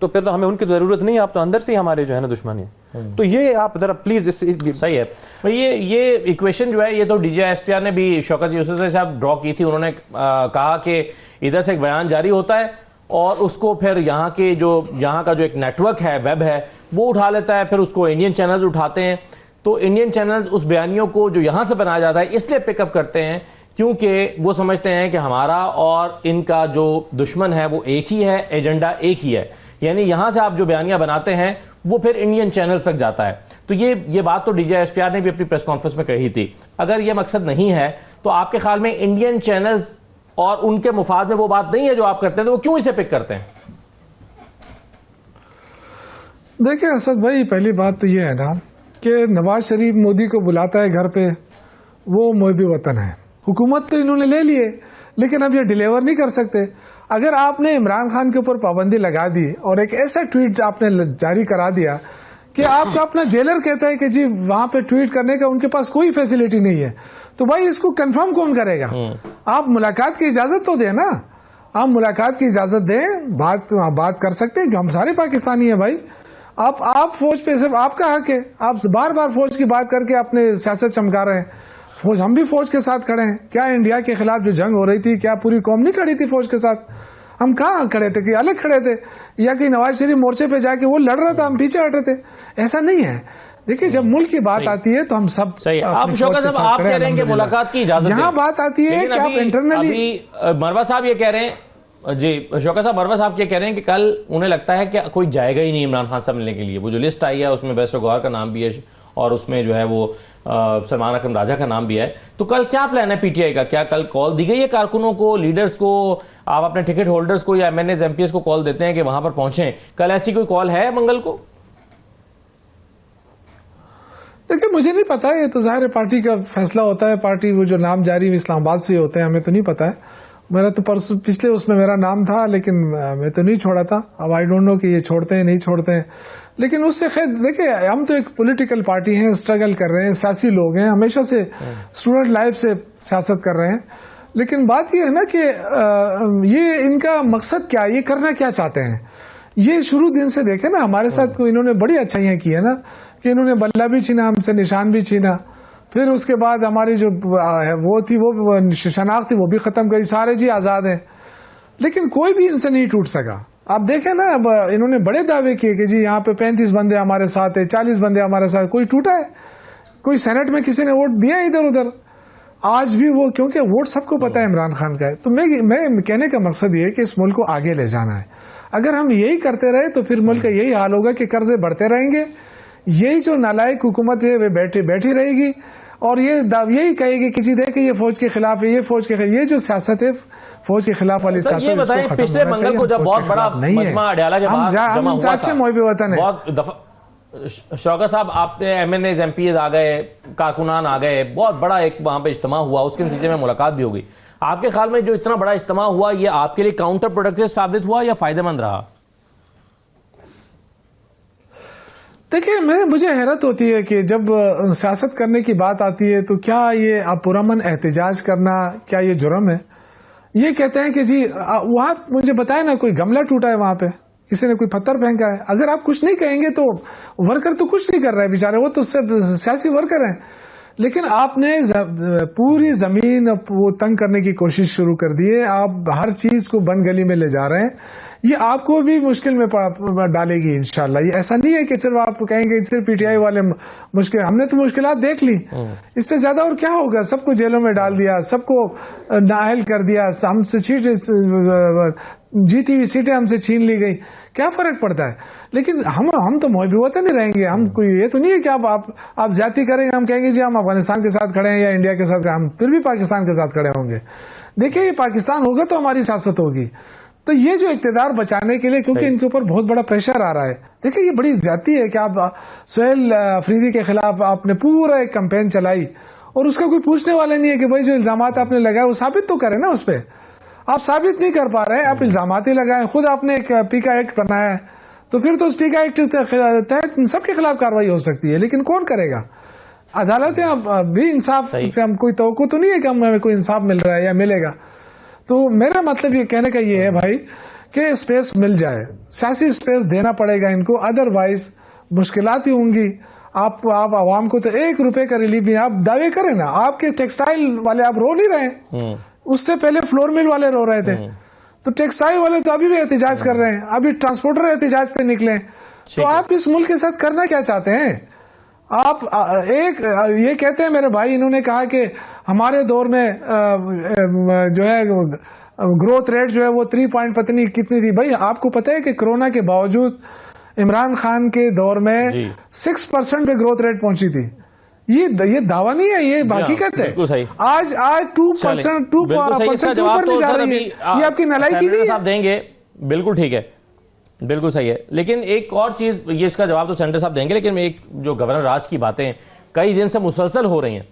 तो फिर तो हमें उनकी जरूरत नहीं है, आप तो अंदर से ही हमारे जो है ना दुश्मन है। तो ये आप जरा प्लीज सही है तो ये इक्वेशन जो है ये तो DGI-SPR ने भी शौकत यूसुफ साहब ड्रॉ की थी। उन्होंने कहा कि इधर से एक बयान जारी होता है और उसको फिर यहाँ का जो एक नेटवर्क है, वेब है, वो उठा लेता है, फिर उसको इंडियन चैनल्स उठाते हैं। तो इंडियन चैनल्स उस बयानियों को जो यहाँ से बनाया जाता है इसलिए पिकअप करते हैं क्योंकि वो समझते हैं कि हमारा और इनका जो दुश्मन है वो एक ही है, एजेंडा एक ही है। यानी यहां से आप जो बयानियां बनाते हैं वो फिर इंडियन चैनल्स तक जाता है। तो ये बात तो DGI-SPR ने भी अपनी प्रेस कॉन्फ्रेंस में कही थी। अगर ये मकसद नहीं है तो आपके ख्याल में इंडियन चैनल्स और उनके मुफाद में वो बात नहीं है जो आप करते हैं, तो वो क्यों इसे पिक करते हैं? देखिए असद भाई, पहली बात तो ये है ना कि नवाज शरीफ मोदी को बुलाता है घर पे, वो मुहिब वतन है। हुकूमत तो इन्होंने ले लिए लेकिन अब ये डिलीवर नहीं कर सकते। अगर आपने इमरान खान के ऊपर पाबंदी लगा दी और एक ऐसा ट्वीट आपने जारी करा दिया कि आपका अपना जेलर कहता है कि जी वहां पे ट्वीट करने का उनके पास कोई फैसिलिटी नहीं है, तो भाई इसको कंफर्म कौन करेगा? आप मुलाकात की इजाजत तो दें ना, आप मुलाकात की इजाजत दें, बात कर सकते हैं, हम सारे पाकिस्तानी हैं भाई। आप फौज पे सिर्फ आपका हक है, आप बार बार फौज की बात करके अपने सियासत चमका रहे हैं। फौज, हम भी फौज के साथ खड़े हैं। क्या इंडिया के खिलाफ जो जंग हो रही थी, क्या पूरी कौम नहीं खड़ी थी फौज के साथ? हम कहाँ खड़े थे कि अलग खड़े थे, या कि नवाज शरीफ मोर्चे पे जाके वो लड़ रहा था, हम पीछे हटे थे? ऐसा नहीं है। देखिए, जब मुल्क की बात आती है तो हम सब सही। आप शौकत साहब आप कह रहे हैं कि मुलाकात की इजाजत, यहाँ बात आती है कि आप इंटरनली, मरवा साहब ये कह रहे हैं जी, शौकत साहब, मरवा साहब ये कह रहे हैं कि कल उन्हें लगता है कि कोई जाएगा ही नहीं इमरान खान साहब मिलने के लिए। वो जो लिस्ट आई है उसमें बैरिस्टर गौहर का नाम भी है और उसमें जो है वो सलमान अकरम राजा का नाम भी है। तो कल क्या प्लान है पीटीआई का? क्या कल कॉल दी गई है कारकुनों को, लीडर्स को, आप अपने टिकट होल्डर्स को या एमएनएस एमपीएस को कॉल देते हैं कि वहां पर पहुंचे? कल ऐसी कोई कॉल है मंगल को? देखिए, मुझे नहीं पता, ये तो जाहिर है पार्टी का फैसला होता है। पार्टी वो जो नाम जारी इस्लामाबाद से होते हैं, हमें तो नहीं पता है। मेरा तो परसों पिछले उसमें मेरा नाम था, लेकिन मैं तो नहीं छोड़ा था। अब आई डोंट नो कि ये छोड़ते हैं नहीं छोड़ते हैं, लेकिन उससे खैर देखिए, हम तो एक पॉलिटिकल पार्टी हैं, स्ट्रगल कर रहे हैं, सियासी लोग हैं, हमेशा से स्टूडेंट लाइफ से सियासत कर रहे हैं। लेकिन बात ये है ना कि ये इनका मकसद क्या, ये करना क्या चाहते हैं? ये शुरू दिन से देखे ना, हमारे साथ इन्होंने बड़ी अच्छाइयाँ की है ना, कि इन्होंने बल्ला भी छीना हमसे, निशान भी छीना, फिर उसके बाद हमारी जो वो थी, वो शनाख्त थी, वो भी खत्म करी, सारे जी आजाद हैं। लेकिन कोई भी इनसे नहीं टूट सका। आप देखें ना, अब इन्होंने बड़े दावे किए कि जी यहाँ पे 35 बंदे हमारे साथ है, 40 बंदे हमारे साथ, कोई टूटा है? कोई सेनेट में किसी ने वोट दिया इधर उधर? आज भी वो, क्योंकि वोट सबको पता है इमरान खान का है। तो मैं कहने का मकसद ये है कि इस मुल्क को आगे ले जाना है। अगर हम यही करते रहे तो फिर मुल्क का यही हाल होगा कि कर्जे बढ़ते रहेंगे, यही जो नालायक हुकूमत है वे बैठी रहेगी, और यही कहेगी कि जी देखिए ये फौज के खिलाफ है, ये फौज के, ये जो सियासत है फौज के खिलाफ वाली सियासत, ये बताएं, पिछले मंगल को जब बहुत बड़ा मजमा अडयाला के बाहर जमा हुआ था, बहुत दफा शौकत साहब आपने एमएनएस एमपीएस आ गए, कारकुनान आ गए, बहुत बड़ा एक वहां पे इज्तिमा हुआ, उसके नतीजे में मुलाकात भी हो गई। आपके ख्याल में जो इतना बड़ा इज्तिमा हुआ, ये आपके लिए काउंटर प्रोडक्टिव साबित हुआ या फायदेमंद रहा? देखिए, मुझे हैरत होती है कि जब सियासत करने की बात आती है तो क्या ये आप पुरअमन एहतजाज करना, क्या ये जुर्म है? ये कहते हैं कि जी वहां मुझे बताए ना, कोई गमला टूटा है वहां पे, किसी ने कोई पत्थर फेंका है। अगर आप कुछ नहीं कहेंगे तो वर्कर तो कुछ नहीं कर रहा है बेचारे, वो तो सब सियासी वर्कर हैं। लेकिन आपने पूरी जमीन वो तंग करने की कोशिश शुरू कर दी है, आप हर चीज को बंद गली में ले जा रहे हैं। ये आपको भी मुश्किल में डालेगी इंशाल्लाह। ये ऐसा नहीं है कि सिर्फ आप कहेंगे सिर्फ पीटीआई वाले मुश्किल, हमने तो मुश्किलात देख ली, इससे ज्यादा और क्या होगा? सबको जेलों में डाल दिया, सबको नाअहल कर दिया, हमसे जीती हुई सीटें हमसे छीन ली गई, क्या फर्क पड़ता है? लेकिन हम तो मोहब्बत वतन नहीं रहेंगे। हम कोई ये तो नहीं है कि आप ज्यादती करेंगे, हम कहेंगे जी हम अफगानिस्तान के साथ खड़े हैं या इंडिया के साथ खड़े हैं, हम फिर भी पाकिस्तान के साथ खड़े होंगे। देखिए, ये पाकिस्तान होगा तो हमारी सियासत होगी। तो ये जो इक़्तिदार बचाने के लिए, क्योंकि इनके ऊपर बहुत बड़ा प्रेशर आ रहा है, देखिए ये बड़ी ज्यादती है कि आप सुहेल अफरीदी के खिलाफ आपने पूरा एक कैंपेन चलाई और उसका कोई पूछने वाला नहीं है कि भाई जो इल्जामात आपने लगाए वो साबित तो करें ना। उस पर आप साबित नहीं कर पा रहे, आप इल्जामात ही लगाए। खुद आपने एक पीका एक्ट बनाया है, तो फिर तो उस पीका एक्ट तहत सबके खिलाफ कार्रवाई हो सकती है, लेकिन कौन करेगा? अदालतें भी इंसाफ से, हम कोई तवक्को तो नहीं है कि हमें कोई इंसाफ मिल रहा है या मिलेगा। तो मेरा मतलब ये कहने का ये है भाई कि स्पेस मिल जाए, सियासी स्पेस देना पड़ेगा इनको, अदरवाइज मुश्किलात ही होंगी। आप आवाम को तो ₹1 का रिलीफ नहीं, आप दावे करें ना, आपके टेक्सटाइल वाले आप रो नहीं रहे, उससे पहले फ्लोर मिल वाले रो रहे थे, तो टेक्सटाइल वाले तो अभी भी एहतजाज कर रहे हैं, अभी ट्रांसपोर्टर एहतजाज पे निकले। तो आप इस मुल्क के साथ करना क्या चाहते हैं? आप ये कहते हैं मेरे भाई, इन्होंने कहा कि हमारे दौर में जो है ग्रोथ रेट जो है वो 3 पॉइंट पत्नी कितनी थी। भाई आपको पता है कि कोरोना के बावजूद इमरान खान के दौर में 6% पे ग्रोथ रेट पहुंची थी। ये दावा नहीं है, ये हकीकत है। आज 2% से ऊपर नहीं जा रही है। ये आपकी नालायकी नहीं है। देंगे, बिल्कुल ठीक है, बिल्कुल सही है। लेकिन एक और चीज, ये इसका जवाब तो सेंटर साहब देंगे, लेकिन एक जो गवर्नर राज की बातें कई दिन से मुसलसल हो रही हैं,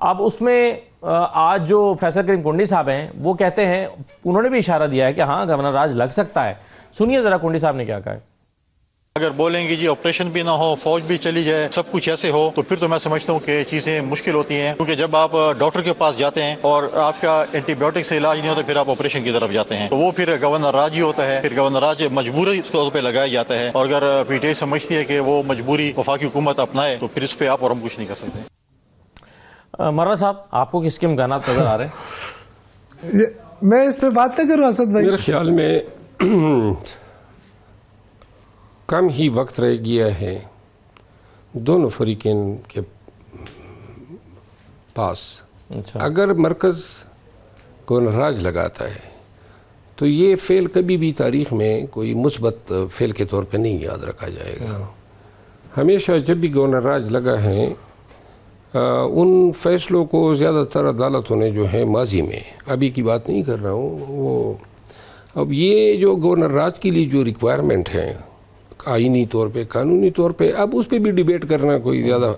अब उसमें आज जो फैसल करीम कुंडी साहब हैं वो कहते हैं, उन्होंने भी इशारा दिया है कि हाँ गवर्नर राज लग सकता है। सुनिए जरा कुंडी साहब ने क्या कहा है। अगर बोलेंगे जी ऑपरेशन भी ना हो, फौज भी चली जाए, सब कुछ ऐसे हो, तो फिर तो मैं समझता हूँ कि चीज़ें मुश्किल होती हैं, क्योंकि जब आप डॉक्टर के पास जाते हैं और आपका एंटीबायोटिक से इलाज नहीं होता, फिर आप ऑपरेशन की तरफ जाते हैं, तो वो फिर गवर्नर राज ही होता है, फिर गवर्नर राज मजबूरी तौर पर लगाया जाता है। और अगर पीटीआई समझती है कि वो मजबूरी वफाकी हुकूमत अपनाए, तो फिर इस पर आप और हम कुछ नहीं कर सकते। मरवा साहब, आपको किसके इम्कानात नजर आ रहे हैं? मैं इस पे बात नहीं करूँ असद भाई। मेरे ख्याल में कम ही वक्त रह गया है दोनों फरीकैन के पास। अच्छा। अगर मरकज़ गवर्नर राज लगाता है तो ये फ़ेल कभी भी तारीख़ में कोई मुस्बत फ़ेल के तौर पे नहीं याद रखा जाएगा। हमेशा जब भी गवर्नर राज लगा है उन फ़ैसलों को ज़्यादातर अदालतों ने जो है माजी में, अभी की बात नहीं कर रहा हूँ, वो अब ये जो गवर्नर राज के लिए जो रिक्वायरमेंट है आईनी तौर पे, कानूनी तौर पे, अब उस पर भी डिबेट करना कोई ज़्यादा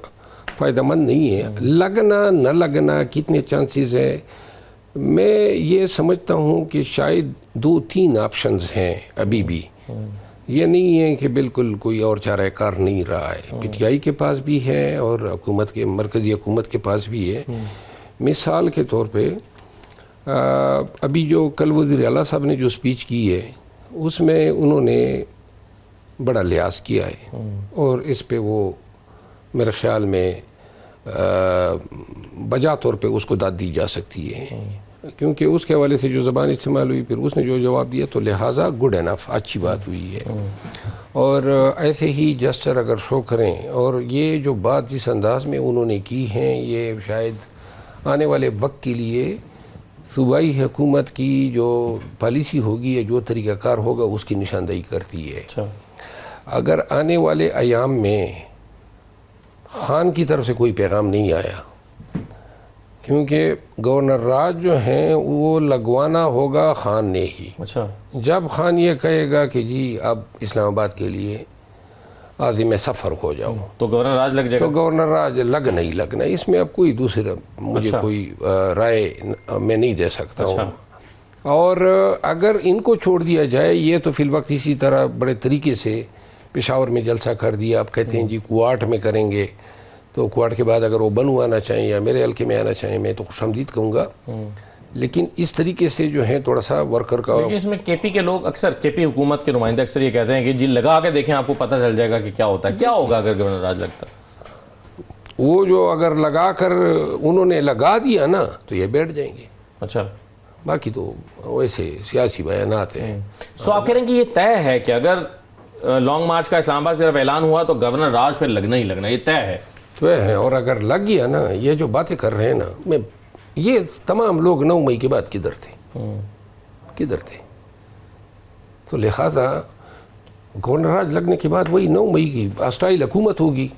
फ़ायदेमंद नहीं है। लगना न लगना कितने चांसेस है, मैं ये समझता हूँ कि शायद 2-3 ऑप्शंस हैं अभी भी। ये नहीं है कि बिल्कुल कोई और चाराकार नहीं रहा है, पीटीआई के पास भी है और हुकूमत के, मरकज़ी हुकूमत के पास भी है। मिसाल के तौर पे अभी जो कल वज़ीर आला साहब ने जो स्पीच की है उसमें उन्होंने बड़ा लिहाज किया है और इस पे वो मेरे ख्याल में बजा तौर पे उसको दाद दी जा सकती है, क्योंकि उसके हवाले से जो ज़बान इस्तेमाल हुई, फिर उसने जो जवाब दिया, तो लिहाजा गुड इनफ, अच्छी बात हुई है। और ऐसे ही जस्टर अगर शो करें, और ये जो बात जिस अंदाज में उन्होंने की है, ये शायद आने वाले वक्त के लिए सूबाई हुकूमत की जो पॉलिसी होगी या जो तरीक़ाकार होगा उसकी निशानदेही करती है। अच्छा। अगर आने वाले अयाम में खान की तरफ से कोई पैगाम नहीं आया, क्योंकि गवर्नर राज जो हैं वो लगवाना होगा खान ने ही। अच्छा। जब खान ये कहेगा कि जी अब इस्लामाबाद के लिए आज़िम सफ़र हो जाओ, तो गवर्नर राज लग जाएगा। तो गवर्नर राज लग नहीं लगना, इसमें अब कोई दूसरा मुझे अच्छा। कोई राय मैं नहीं दे सकता अच्छा। हूँ। और अगर इनको छोड़ दिया जाए, ये तो फिल वक्त इसी तरह बड़े तरीके से पेशावर में जलसा कर दिया, आप कहते हैं जी क्वाट में करेंगे, तो क्वाट के बाद अगर वो बनू आना चाहें या मेरे हल्के में आना चाहें, मैं तो खुशामदीद कहूँगा। लेकिन इस तरीके से जो है थोड़ा सा वर्कर का, लेकिन इसमें केपी के लोग अक्सर, केपी हुकूमत के नुमाइंदे अक्सर ये कहते हैं कि जी लगा के देखें, आपको पता चल जाएगा कि क्या होता है। क्या होगा अगर गवर्नर राज लगता? वो जो अगर लगा कर उन्होंने लगा दिया ना, तो ये बैठ जाएंगे। अच्छा। बाकी तो वैसे सियासी बयानात हैं। सो आप कह रहे हैं कि ये तय है कि अगर लॉन्ग मार्च का इस्लामाबाद की तरफ ऐलान हुआ तो गवर्नर राज पे लगना ही लगना, ये तय है? तो है, और अगर लग गया ना, ये जो बातें कर रहे हैं ना, मैं ये तमाम लोग 9 मई के बाद किधर थे? तो लिहाजा गवर्नर राज लगने के बाद वही 9 मई की अस्टाइल हुकूमत होगी,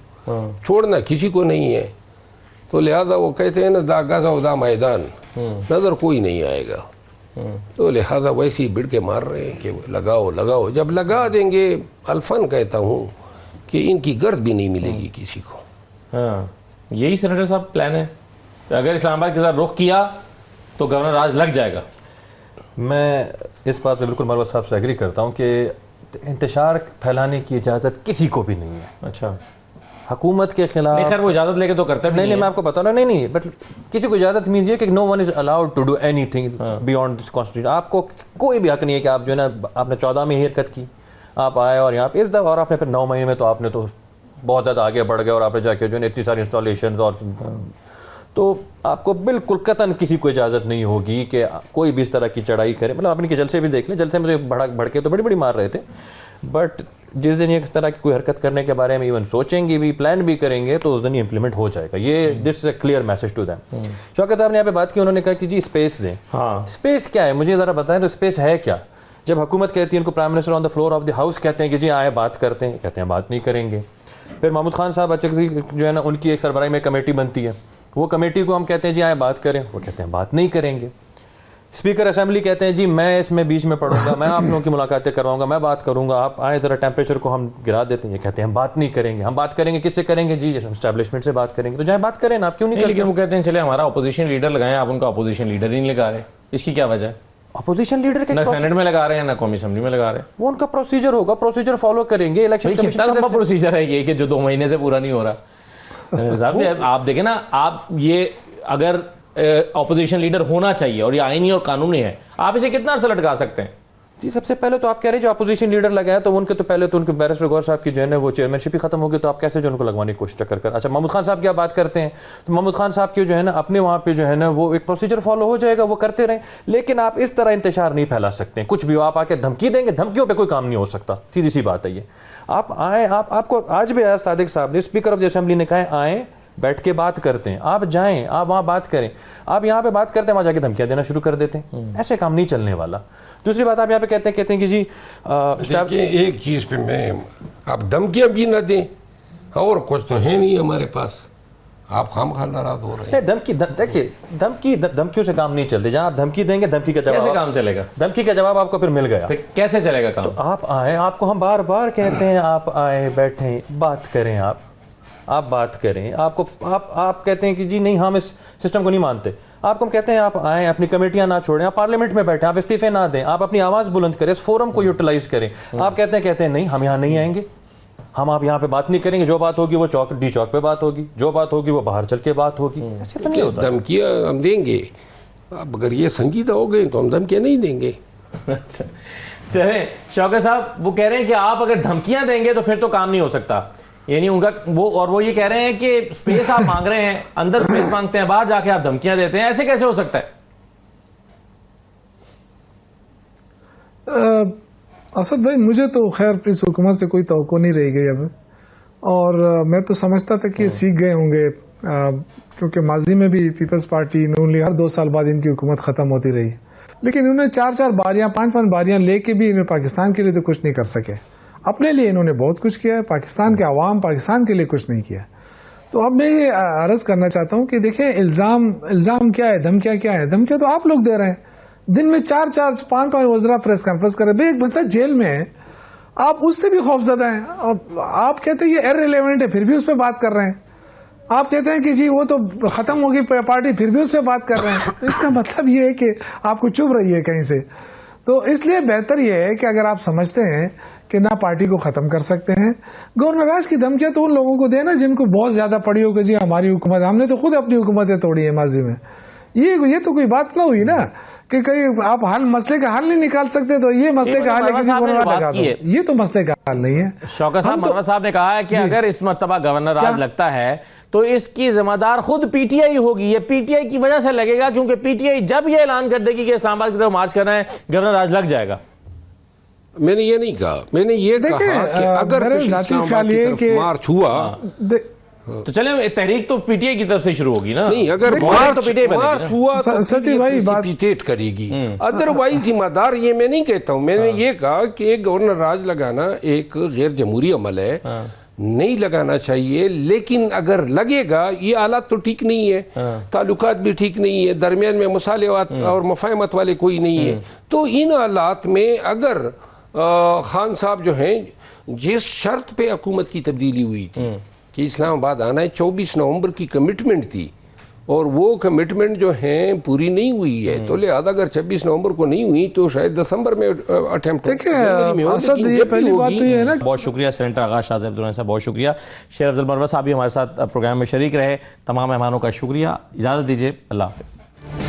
छोड़ना किसी को नहीं है। तो लिहाजा वो कहते हैं ना, दा गाजा दा मैदान, नज़र कोई नहीं आएगा। तो लिहाजा वैसे ही बिड़ के मार रहे हैं कि लगाओ लगाओ। जब लगा देंगे, अल्फन कहता हूँ कि इनकी गर्द भी नहीं मिलेगी किसी को। हाँ, यही सेनेटर साहब प्लान है, अगर इस्लामाबाद के साथ रुख किया तो गवर्नर राज लग जाएगा। मैं इस बात पे बिल्कुल मरवा साहब से एग्री करता हूँ कि इंतशार फैलाने की इजाज़त किसी को भी नहीं है। अच्छा। हुकूमत के खिलाफ नहीं, खैर वो इजाज़त लेके तो करते नहीं, मैं आपको बता रहा हूँ, नहीं, बट किसी को इजाज़त मीन ये कि no one is allowed to do anything beyond this constitution. आपको कोई भी हक नहीं है कि आप जो है ना, आपने 14 में ही हरकत की, आप आए और यहाँ पे इस दफ़ा, और आपने फिर 9 महीने में तो आपने तो बहुत ज़्यादा आगे बढ़ गए और आपने जाके जो है इतनी सारी इंस्टॉलेशन, और तो आपको बिल्कुल कतन किसी को इजाज़त नहीं होगी कि कोई भी इस तरह की चढ़ाई करे। मतलब आप इनके जलसे भी देख लें, जलसे में तो भड़के तो बड़ी बड़ी मार रहे थे, बट जिस दिन ये इस तरह की कोई हरकत करने के बारे में इवन सोचेंगे भी, प्लान भी करेंगे, तो उस दिन ही इंप्लीमेंट हो जाएगा। ये this is a clear message to them. Shaukat साहब ने यहाँ पे बात की, उन्होंने कहा कि जी स्पेस दें। हाँ, स्पेस क्या है मुझे ज़रा बताएं, तो स्पेस है क्या? जब हुकूमत कहती है, उनको prime minister on the floor of the house कहते हैं कि जी आए बात करते हैं, कहते हैं बात नहीं करेंगे। फिर महमूद खान साहब अच्छा जो है ना, उनकी एक सरबराही में कमेटी बनती है, वो कमेटी को हम कहते हैं जी आए बात करें, वो कहते हैं बात नहीं करेंगे। स्पीकर असेंबली कहते हैं जी मैं इसमें बीच में पढ़ूंगा, मैं आप लोगों की मुलाकातें करवाऊंगा, मैं बात करूंगा, आप आए ज़रा टेम्परेचर को हम गिरा देते हैं। ये कहते हैं हम बात नहीं करेंगे। हम बात करेंगे किससे करेंगे जी? एस्टैब्लिशमेंट से बात करेंगे। तो जाए बात करें ना, आप क्यों नहीं करते? लेकिन वो कहते हैं चले हमारा अपोजिशन लीडर लगाएं, आप उनका अपोजिशन लीडर ही नहीं लगा रहे, इसकी क्या वजह है? अपोजिशन लीडर के ना सेनेट में लगा रहे हैं ना कौमी असेंबली में लगा रहे हैं। वो उनका प्रोसीजर होगा, प्रोसीजर फॉलो करेंगे। इलेक्शन कितना लंबा प्रोसीजर है ये कि जो 2 महीने से पूरा नहीं हो रहा। साहब आप देखें ना, आप ये अगर ऑपोजिशन लीडर होना चाहिए और ये आईनी और कानूनी है, आप इसे कितना अर्सा लटका सकते हैं? जी, सबसे पहले तो आप कह रहे हैं जो अपोजिशन लीडर लगाया तो उनके तो पहले तो उनके बैरिस्टर गौर साहब की जो है ना वो चेयरमैनशिप ही खत्म होगी, तो आप कैसे जो उनको लगवाने की कोशिश कर। अच्छा, महमूद खान साहब की आप बात करते हैं तो महमूद खान साहब की जो है ना अपने वहाँ पे जो है ना वो एक प्रोसीजर फॉलो हो जाएगा, वो करते रहें, लेकिन आप इस तरह इंतशार नहीं फैला सकते। कुछ भी हो, आप आके धमकी देंगे, धमकियों पर कोई काम नहीं हो सकता, सीधी सी बात है ये। आप आए, आपको आज भी सादिक साहब ने, स्पीकर ऑफ द असेंबली ने कहा आए बैठ के बात करते हैं, आप जाएं, आप वहाँ बात करें। आप यहाँ पे बात करते हैं, वहाँ जाके धमकियाँ देना शुरू कर देते हैं, ऐसे काम नहीं चलने वाला। दूसरी बात आप यहाँ पे कहते हैं कि जी एक चीज़ पे मैं, आप धमकियाँ भी ना दें और कुछ तो है नहीं हमारे पास, आप खामखा नाराज हो रहे हैं। धमकी, देखिए धमकियों से काम नहीं चलते। जहाँ आप धमकी देंगे, धमकी का जवाब कैसे काम चलेगा? धमकी का जवाब आपको फिर मिल गया, फिर कैसे चलेगा काम? तो आप आए, आपको हम बार बार कहते हैं आप आए, बैठें, बात करें, आप बात करें। आपको आप कहते हैं कि जी नहीं, हम इस सिस्टम को नहीं मानते। आपको हम कहते हैं आप आएँ, अपनी कमेटियां ना छोड़ें, आप पार्लियामेंट में बैठें, आप इस्तीफे ना दें, आप अपनी आवाज़ बुलंद करें, इस फोरम को यूटिलाइज करें। आप कहते हैं नहीं, हम यहाँ नहीं आएंगे, हम आप यहाँ पे बात नहीं करेंगे, जो बात होगी वो डी चौक पे बात होगी, जो बात होगी वो बाहर चल के बात होगी। ऐसे तो नहीं होता। धमकियाँ हम देंगे, अब अगर ये संजीदा हो गए तो हम धमकियाँ नहीं देंगे। अच्छा चले, शौकत साहब वो कह रहे हैं कि आप अगर धमकियां देंगे तो फिर तो काम नहीं हो सकता, यानी उनका वो ये कह रहे हैं कि स्पेस आप मांग रहे हैं, अंदर स्पेस मांगते हैं, बाहर जाके आप धमकियां देते हैं, ऐसे कैसे हो सकता है? असद भाई, मुझे तो खैर इस हुकूमत से कोई तवक्को नहीं रह गई अब, और मैं तो समझता था कि ये सीख गए होंगे, क्योंकि माजी में भी पीपल्स पार्टी नून लीग हर 2 साल बाद इनकी हुकूमत ख़त्म होती रही, लेकिन इन्होंने 4-4 बारियां 5-5 बारियां लेके भी इन्हें पाकिस्तान के लिए तो कुछ नहीं कर सके। अपने लिए इन्होंने बहुत कुछ किया है, पाकिस्तान के अवाम, पाकिस्तान के लिए कुछ नहीं किया। तो अब मैं ये अर्ज करना चाहता हूँ कि देखें, इल्ज़ाम क्या है, धमकियाँ क्या है? धमकियाँ तो आप लोग दे रहे हैं। दिन में 4-4 5-5 वज़रा प्रेस कॉन्फ्रेंस कर रहे हैं। एक बंदा जेल में है, आप उससे भी खौफजदा हैं। आप कहते हैं ये इररिलेवेंट है, फिर भी उस पर बात कर रहे हैं। आप कहते हैं कि जी वो तो ख़त्म होगी पार्टी, फिर भी उस पर बात कर रहे हैं। तो इसका मतलब ये है कि आपको चुभ रही है कहीं से। तो इसलिए बेहतर ये है कि अगर आप समझते हैं कि ना पार्टी को ख़त्म कर सकते हैं, गवर्नर राज की धमकियाँ तो उन लोगों को देना जिनको बहुत ज़्यादा पड़ी हो कि जी हमारी हुकूमत, हमने तो खुद अपनी हुकूमतें तोड़ी है माजी में। ये तो कोई बात ना हुई ना कि कहीं आप मसले का हल नहीं निकाल सकते, तो ये मसले का हल है किसी गवर्नर लगा दो, ये तो मसले का हल नहीं है। शौकत साहब, मरवा साहब ने कहा है कि अगर इस मर्तबा गवर्नर राज लगता है तो इसकी जिम्मेदार खुद पीटीआई होगी। ये पीटीआई की वजह से लगेगा, क्योंकि पीटीआई जब ये ऐलान कर देगी कि इस्लामाबाद की तरफ मार्च करना है, गवर्नर राज लग जाएगा। मैंने ये नहीं कहा, मैंने ये कहा कि अगर इस्लामाबाद की तरफ मार्च हुआ तो चले, तहरीक तो पीटीआई की तरफ से शुरू होगी ना। नहीं, अगर मार्च हुआ तो सती भाई बात करेगी, अदरवाइज जिम्मेदार ये मैं नहीं कहता हूँ। मैंने ये कहा कि गवर्नर राज लगाना एक गैर जमहूरी अमल है, नहीं लगाना चाहिए, लेकिन अगर लगेगा, ये हालात तो ठीक नहीं है, ताल्लुकात भी ठीक नहीं है, दरमियान में मुसालेवात और मुफाहमत वाले कोई नहीं है, तो इन हालात में अगर खान साहब जो हैं, जिस शर्त पे हुकूमत की तब्दीली हुई थी कि इस्लामाबाद आना है, 24 नवंबर की कमिटमेंट थी, और वो कमिटमेंट जो है पूरी नहीं हुई है, तो लिहाजा अगर 26 नवंबर को नहीं हुई तो शायद दिसंबर में अटेम्प्ट। देखिए असद, ये पहली बात तो ये है ना। बहुत शुक्रिया सेनेटर आगा शाह अब्दुल साहब, बहुत शुक्रिया। शेर अफजल मरवा साहब भी हमारे साथ प्रोग्राम में शरीक रहे। तमाम मेहमानों का शुक्रिया। इजाज़त दीजिए, अल्लाह हाफ़िज़।